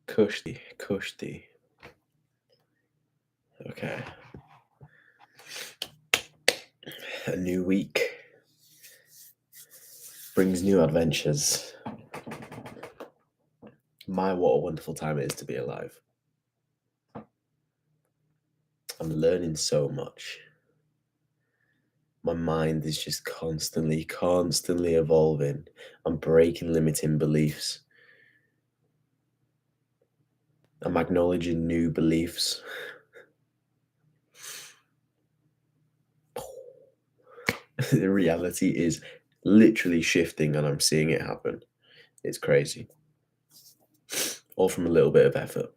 Kushti. Okay. A new week brings new adventures. What a wonderful time it is to be alive. I'm learning so much. My mind is just constantly evolving. I'm breaking limiting beliefs. I'm acknowledging new beliefs. The reality is literally shifting and I'm seeing it happen. It's crazy. All from a little bit of effort.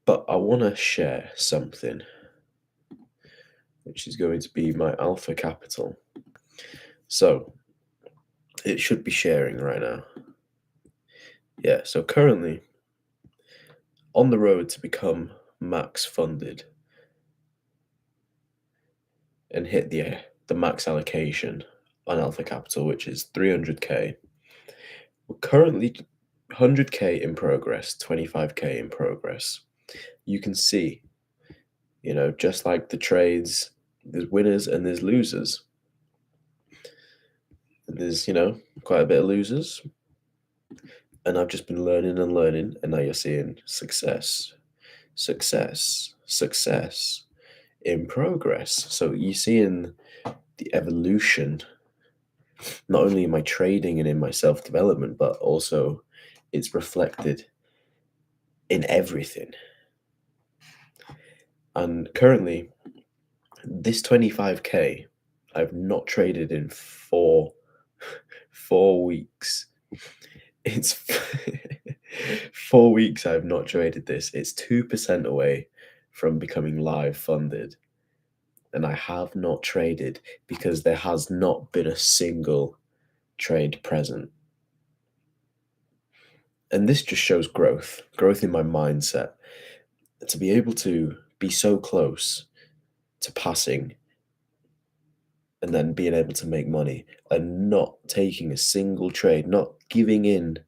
But I want to share something, which is going to be my alpha capital. So it should be sharing right now. Yeah, so currently on the road to become max funded and hit the max allocation on alpha capital, which is 300k. We're currently 100k in progress, 25k in progress. You can see, just like the trades, there's winners and there's losers. There's, quite a bit of losers. And I've just been learning and learning, and now you're seeing success in progress. So you're seeing the evolution, not only in my trading and in my self-development, but also it's reflected in everything. And currently, this 25k, I've not traded in four weeks. It's 4 weeks I've not traded this. It's 2% away from becoming live funded. And I have not traded because there has not been a single trade present. And this just shows growth in my mindset. To be able to be so close to passing and then being able to make money and not taking a single trade, not giving in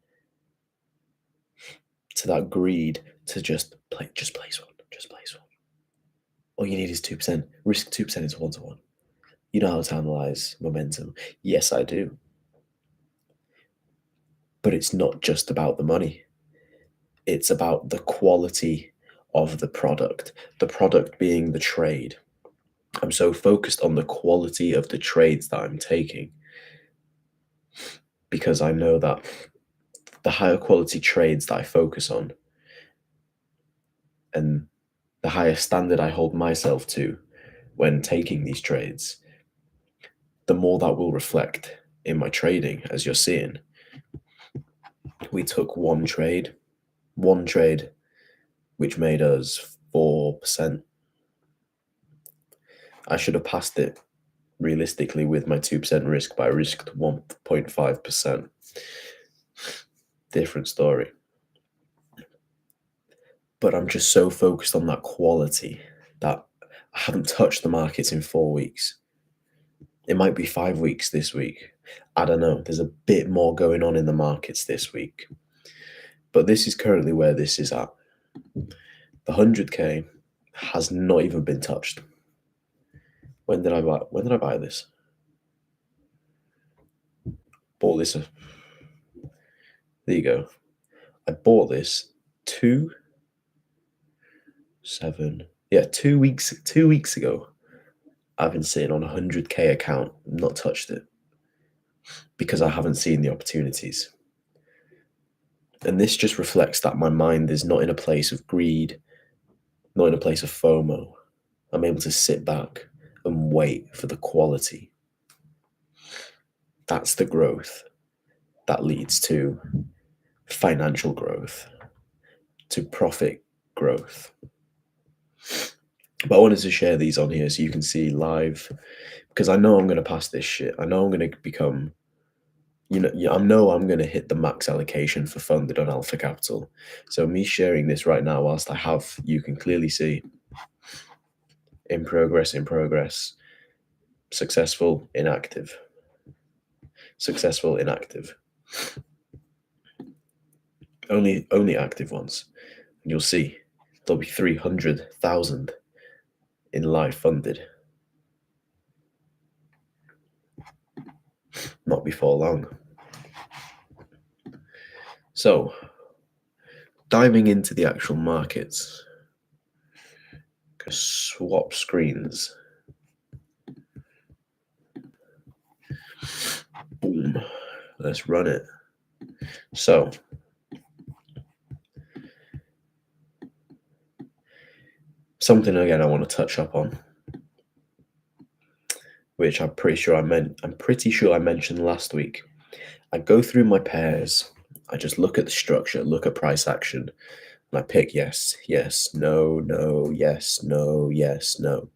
to that greed to just place one. All you need is 2%. Risk 2% is 1-to-1. You know how to analyze momentum. Yes, I do. But it's not just about the money. It's about the quality of the product being the trade. I'm so focused on the quality of the trades that I'm taking because I know that the higher quality trades that I focus on and the higher standard I hold myself to when taking these trades, the more that will reflect in my trading, as you're seeing. We took one trade, which made us 4%. I should have passed it realistically with my 2% risk, but I risked 1.5%. Different story. But I'm just so focused on that quality that I haven't touched the markets in 4 weeks. It might be 5 weeks this week. I don't know. There's a bit more going on in the markets this week. But this is currently where this is at. The 100k has not even been touched. When did I buy this? Bought this. There you go. I bought this 2 weeks ago. I've been sitting on a 100k account, not touched it because I haven't seen the opportunities. And this just reflects that my mind is not in a place of greed, not in a place of FOMO. I'm able to sit back and wait for the quality. That's the growth that leads to financial growth, to profit growth. But I wanted to share these on here so you can see live, because I know I'm going to pass this shit. I know I'm going to become, I know I'm going to hit the max allocation for funded on Alpha Capital. So me sharing this right now, whilst I have, you can clearly see in progress, successful, inactive. Only active ones. And you'll see there'll be 300,000 in live funded. Not before long. So, diving into the actual markets, swap screens. Boom. Let's run it. So, something again I want to touch up on, which I'm pretty sure I mentioned last week. I go through my pairs. I just look at the structure, look at price action, and I pick yes, yes, no, no, yes, no, yes, no.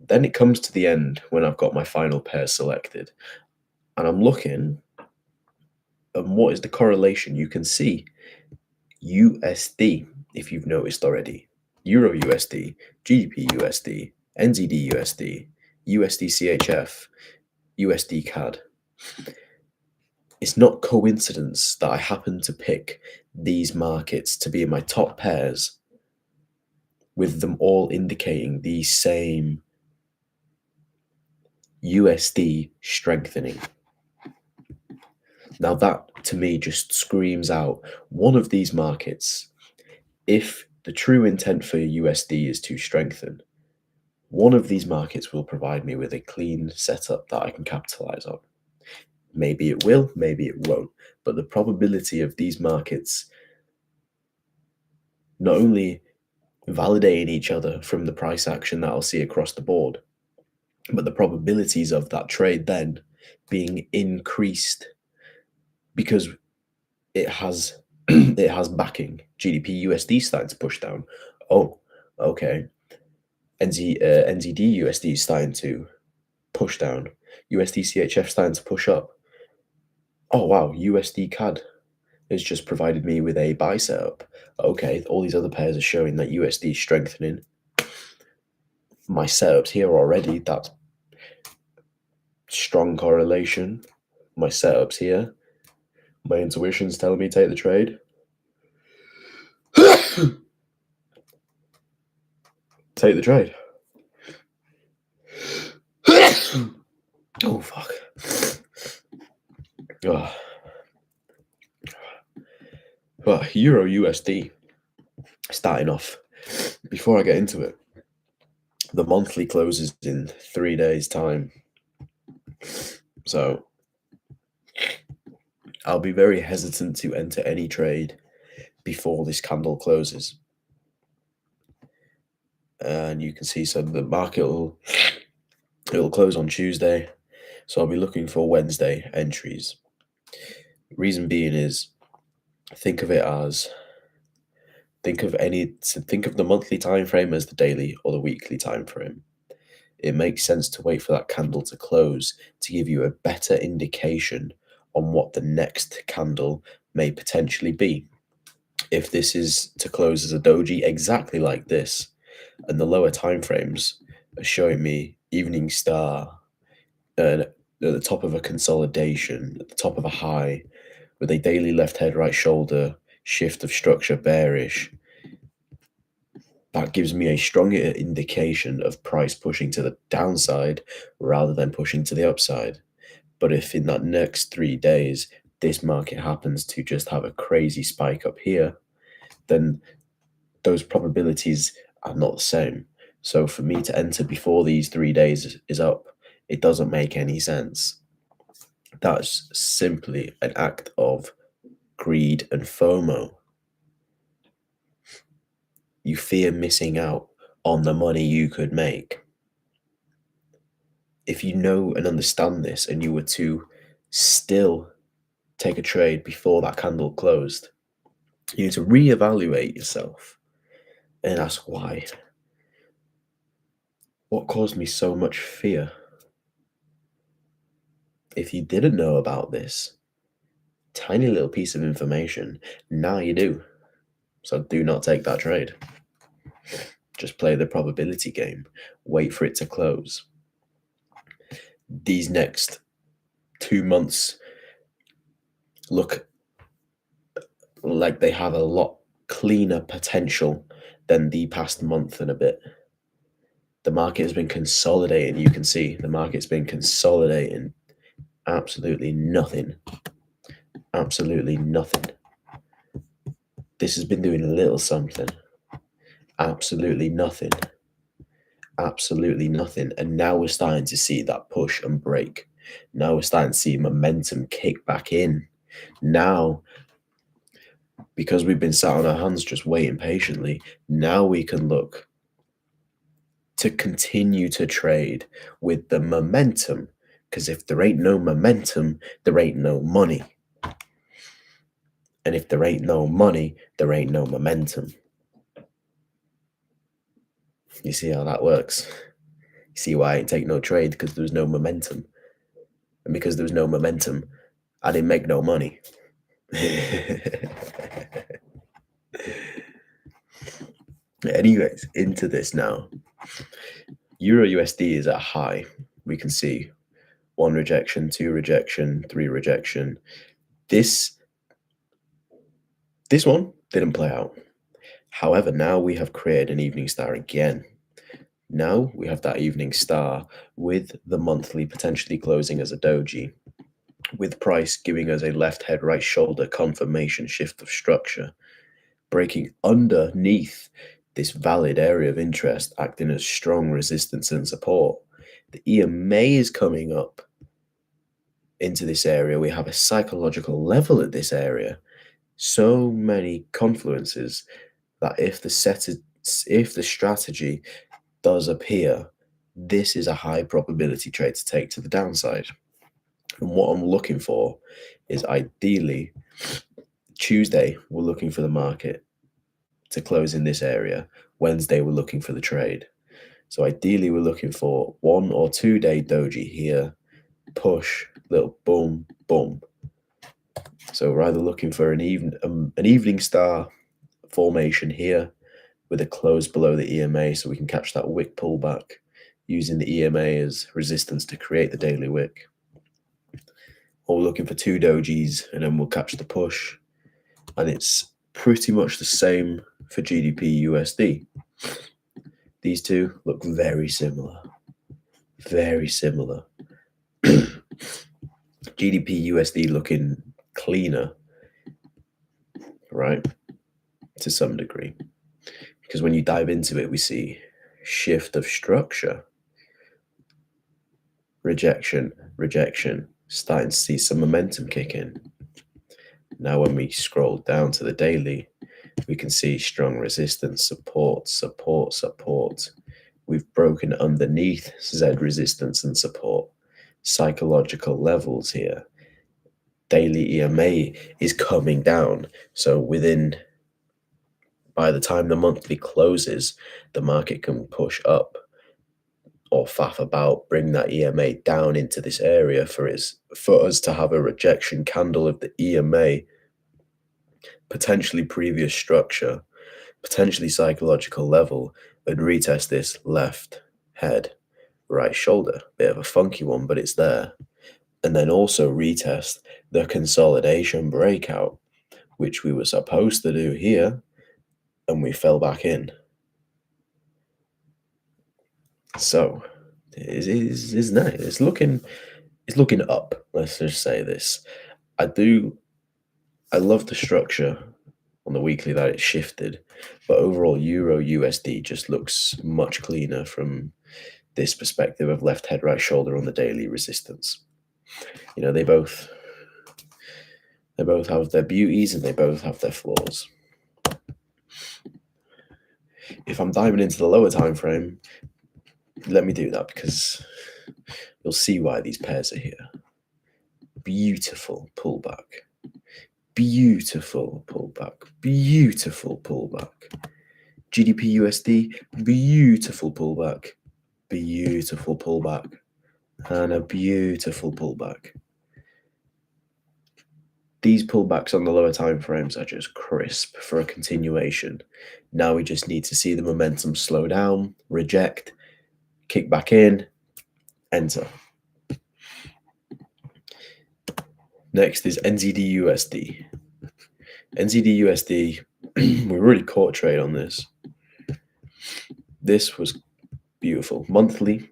Then it comes to the end when I've got my final pair selected, and I'm looking, and what is the correlation? You can see USD, if you've noticed already, Euro USD, GBP USD, NZD USD, USD CHF, USD CAD. It's not coincidence that I happen to pick these markets to be in my top pairs, with them all indicating the same USD strengthening. Now that to me just screams out one of these markets, if the true intent for USD is to strengthen, one of these markets will provide me with a clean setup that I can capitalize on. Maybe it will, maybe it won't, but the probability of these markets not only validating each other from the price action that I'll see across the board, but the probabilities of that trade then being increased because it has it has backing. GDP USD starting to push down. Oh, okay. NZD USD is starting to push down. USD CHF starting to push up. Oh wow, USD CAD has just provided me with a buy setup. Okay, all these other pairs are showing that USD is strengthening. My setups here already, that's strong correlation. My setups here. My intuition's telling me take the trade. Take the trade. Oh fuck. Oh. Well, Euro USD starting off. Before I get into it, the monthly closes in 3 days' time. So I'll be very hesitant to enter any trade before this candle closes. And you can see, so the market it'll close on Tuesday. So I'll be looking for Wednesday entries. Reason being is, think of the monthly time frame as the daily or the weekly time frame. It makes sense to wait for that candle to close to give you a better indication on what the next candle may potentially be. If this is to close as a doji exactly like this, and the lower time frames are showing me evening star at the top of a consolidation, at the top of a high, with a daily left head, right shoulder, shift of structure bearish, that gives me a stronger indication of price pushing to the downside rather than pushing to the upside. But if in that next 3 days, this market happens to just have a crazy spike up here, then those probabilities are not the same. So for me to enter before these 3 days is up, it doesn't make any sense. That's simply an act of greed and FOMO. You fear missing out on the money you could make. If you know and understand this and you were to still take a trade before that candle closed, you need to reevaluate yourself and ask why. What caused me so much fear? If you didn't know about this tiny little piece of information, now you do. So do not take that trade. Just play the probability game. Wait for it to close. These next 2 months look like they have a lot cleaner potential than the past month and a bit. The market has been consolidating. You can see the market's been consolidating. Absolutely nothing. Absolutely nothing. This has been doing a little something. Absolutely nothing. Absolutely nothing. And now we're starting to see that push and break. Now we're starting to see momentum kick back in. Now, because we've been sat on our hands just waiting patiently, now we can look to continue to trade with the momentum. Because if there ain't no momentum, there ain't no money. And if there ain't no money, there ain't no momentum. You see how that works? You see why I ain't take no trade? Because there was no momentum. And because there was no momentum, I didn't make no money. Anyways, into this now. Euro USD is at high. We can see 1 rejection, 2 rejection, 3 rejection. This one didn't play out. However, now we have created an evening star again. Now we have that evening star with the monthly potentially closing as a doji, with price giving us a left head, right shoulder confirmation shift of structure, breaking underneath this valid area of interest, acting as strong resistance and support. The EMA is coming up into this area. We have a psychological level at this area. So many confluences that if the strategy does appear, this is a high probability trade to take to the downside. And what I'm looking for is ideally Tuesday, we're looking for the market to close in this area. Wednesday, we're looking for the trade. So ideally, we're looking for 1 or 2 day doji here, push, little boom, boom. So we're either looking for an evening star formation here with a close below the EMA so we can catch that wick pullback using the EMA as resistance to create the daily wick. Or we're looking for 2 dojis and then we'll catch the push. And it's pretty much the same for GDP USD. These two look very similar. Very similar. GDP USD looking cleaner, right? To some degree. Because when you dive into it, we see shift of structure, rejection, starting to see some momentum kick in. Now when we scroll down to the daily, we can see strong resistance, support. We've broken underneath Z resistance and support. Psychological levels here. Daily EMA is coming down. So by the time the monthly closes, the market can push up or faff about, bring that EMA down into this area for us to have a rejection candle of the EMA, potentially previous structure, potentially psychological level, and retest this left head, right shoulder. Bit of a funky one, but it's there. And then also retest the consolidation breakout, which we were supposed to do here, and we fell back in. So it's nice. It's looking up. Let's just say this. I love the structure on the weekly that it shifted, but overall Euro USD just looks much cleaner from this perspective of left head, right shoulder on the daily resistance. You know, they both have their beauties and they both have their flaws. If I'm diving into the lower time frame, let me do that because you'll see why these pairs are here. Beautiful pullback. Beautiful pullback. Beautiful pullback. GDP USD, beautiful pullback. Beautiful pullback. And a beautiful pullback. These pullbacks on the lower time frames are just crisp for a continuation. Now we just need to see the momentum slow down, reject, kick back in, enter. Next is NZD USD. NZD USD, we really caught trade on this. This was beautiful. Monthly,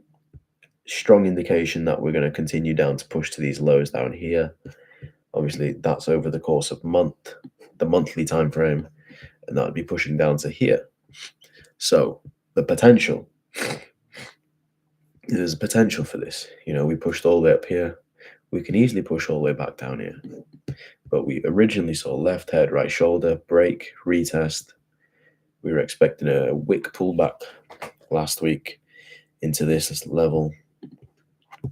strong indication that we're going to continue down to push to these lows down here. Obviously, that's over the course of the monthly time frame, and that would be pushing down to here. So the potential, there's a potential for this. You know, we pushed all the way up here. We can easily push all the way back down here. But we originally saw left head, right shoulder, break, retest. We were expecting a wick pullback last week into this level. We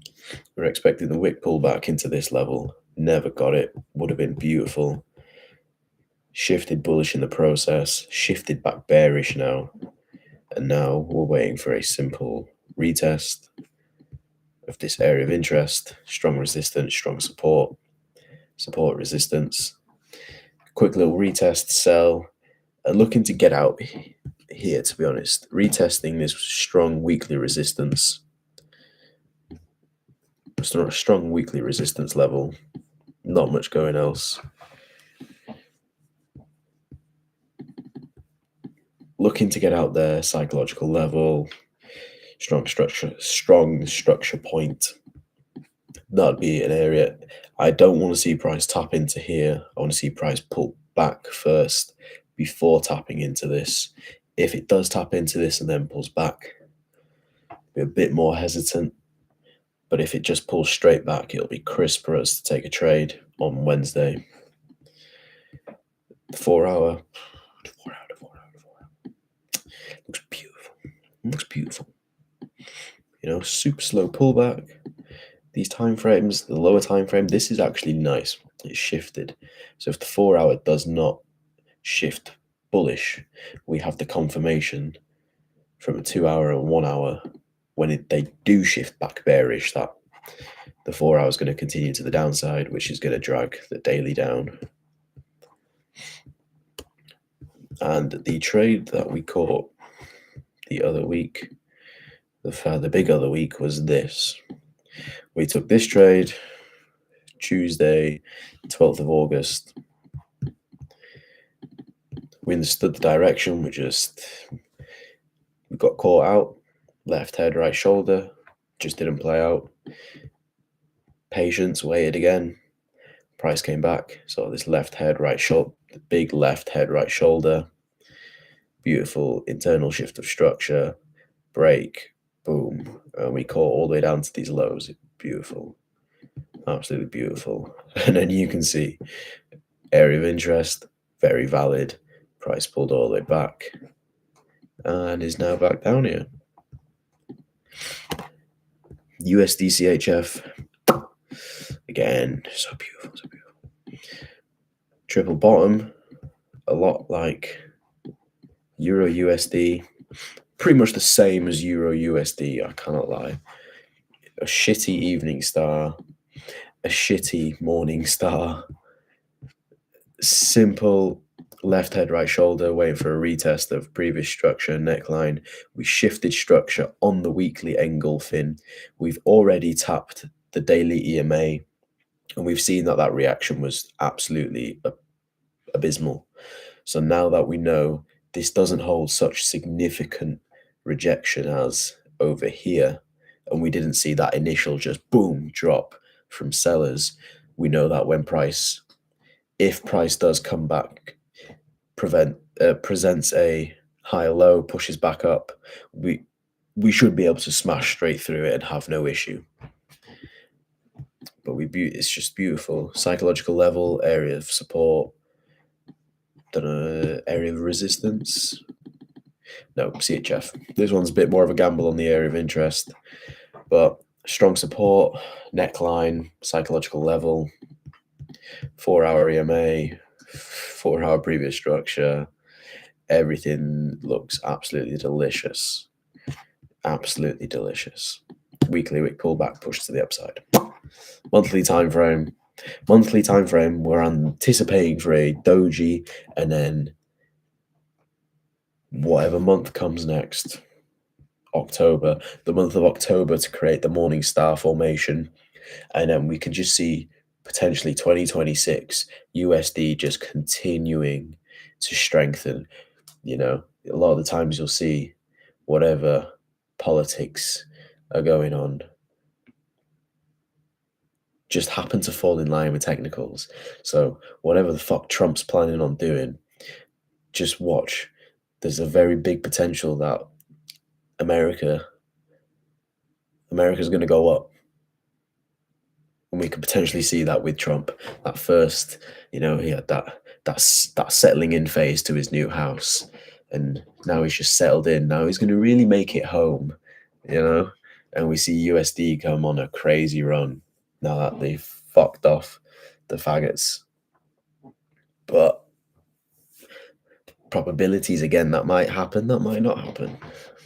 were expecting the wick pullback into this level. Never got it. Would have been beautiful. Shifted bullish in the process. Shifted back bearish now. And now we're waiting for a simple retest of this area of interest. Strong resistance, strong support. Support, resistance. Quick little retest, sell. And looking to get out here, to be honest. Retesting this strong weekly resistance. It's not a strong weekly resistance level. Not much going else. Looking to get out there, psychological level, strong structure point. That'd be an area. I don't want to see price tap into here. I want to see price pull back first before tapping into this. If it does tap into this and then pulls back, be a bit more hesitant. But if it just pulls straight back, it'll be crisp for us to take a trade on Wednesday. The 4 hour. Looks beautiful. Looks beautiful. You know, super slow pullback. These time frames, the lower time frame, this is actually nice. It's shifted. So if the 4 hour does not shift bullish, we have the confirmation from a 2 hour and 1 hour when they do shift back bearish that the 4 hour is going to continue to the downside, which is going to drag the daily down. And the trade that we caught the other week, the big other week, was this. We took this trade Tuesday, 12th of August. We understood the direction. We got caught out. Left head, right shoulder. Just didn't play out. Patience, waited again. Price came back. So this left head, right shoulder, the big left head, right shoulder. Beautiful internal shift of structure. Break. Boom. And we caught all the way down to these lows. Beautiful. Absolutely beautiful. And then you can see area of interest, very valid. Price pulled all the way back and is now back down here. USD CHF, again, so beautiful, so beautiful. Triple bottom, a lot like Euro USD, pretty much the same as Euro USD, I cannot lie. A shitty evening star, a shitty morning star, simple left head, right shoulder, waiting for a retest of previous structure, neckline. We shifted structure on the weekly engulfing. We've already tapped the daily EMA, and we've seen that reaction was absolutely abysmal. So now that we know this doesn't hold such significant rejection as over here, and we didn't see that initial just boom drop from sellers, we know that when if price does come back, presents a high low, pushes back up, we should be able to smash straight through it and have no issue. But it's just beautiful. Psychological level, area of support, area of resistance. No, CHF. This one's a bit more of a gamble on the area of interest, but strong support, neckline, psychological level, 4 hour EMA, 4 hour previous structure. Everything looks absolutely delicious. Absolutely delicious. Weekly wick pullback, push to the upside. Monthly time frame. We're anticipating for a doji, and then whatever month comes next, October, the month of October, to create the morning star formation, and then we can just see potentially 2026, USD just continuing to strengthen. A lot of the times you'll see whatever politics are going on just happen to fall in line with technicals. So whatever the fuck Trump's planning on doing, just watch. There's a very big potential that America's going to go up. And we could potentially see that with Trump. That first, he had that settling in phase to his new house, and now he's just settled in. Now he's going to really make it home, And we see USD come on a crazy run now that they've fucked off the faggots. But probabilities again, that might happen, that might not happen,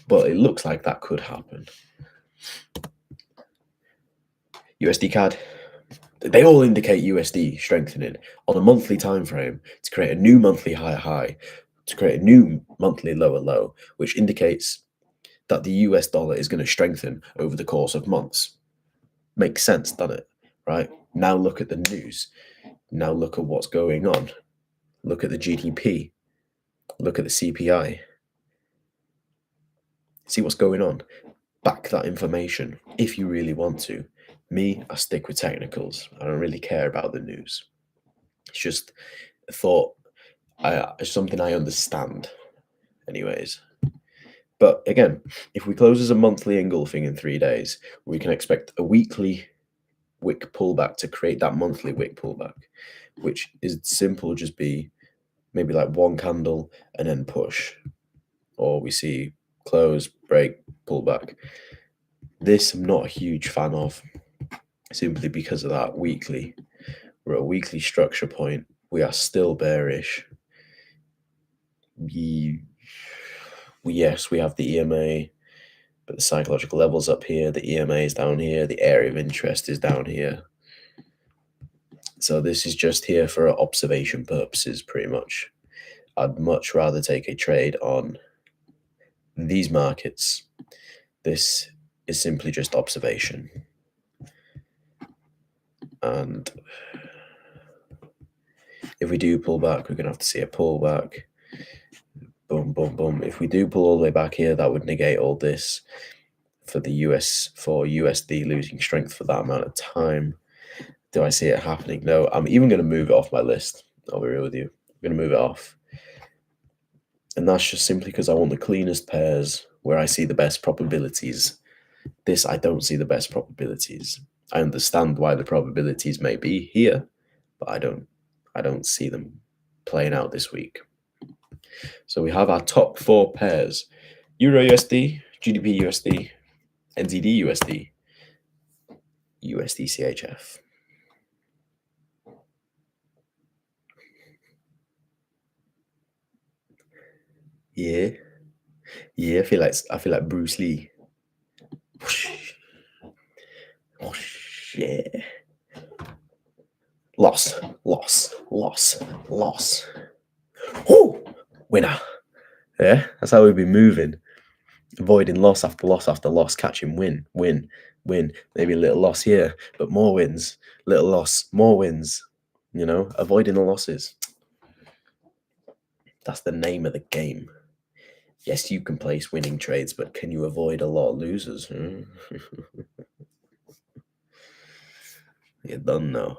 but it looks like that could happen. USD CAD. They all indicate USD strengthening on a monthly time frame to create a new monthly high, to create a new monthly low, which indicates that the US dollar is going to strengthen over the course of months. Makes sense, doesn't it? Right? Now look at the news. Now look at what's going on. Look at the GDP. Look at the CPI. See what's going on. Back that information if you really want to. Me, I stick with technicals. I don't really care about the news. It's just a thought. It's something I understand, anyways. But again, if we close as a monthly engulfing in 3 days, we can expect a weekly wick pullback to create that monthly wick pullback, which is simple, just be maybe like one candle and then push. Or we see close, break, pullback. This I'm not a huge fan of, simply because of that weekly. We're at a weekly structure point. We are still bearish. Yes, we have the EMA, but the psychological level's up here. The EMA is down here. The area of interest is down here. So this is just here for observation purposes, pretty much. I'd much rather take a trade on these markets. This is simply just observation. And if we do pull back, we're going to have to see a pullback. Boom, boom, boom. If we do pull all the way back here, that would negate all this for USD losing strength for that amount of time. Do I see it happening? No, I'm even going to move it off my list. I'll be real with you. I'm going to move it off. And that's just simply because I want the cleanest pairs where I see the best probabilities. This, I don't see the best probabilities. I understand why the probabilities may be here, but I don't see them playing out this week. So we have our top 4 pairs: Euro USD, GDP USD, NZD USD, USD CHF. Yeah. I feel like Bruce Lee. Yeah. Loss. Oh, winner. Yeah, that's how we've been moving. Avoiding loss after loss after loss, catching win. Maybe a little loss here, but more wins. Little loss, more wins. Avoiding the losses. That's the name of the game. Yes, you can place winning trades, but can you avoid a lot of losers? You're done now.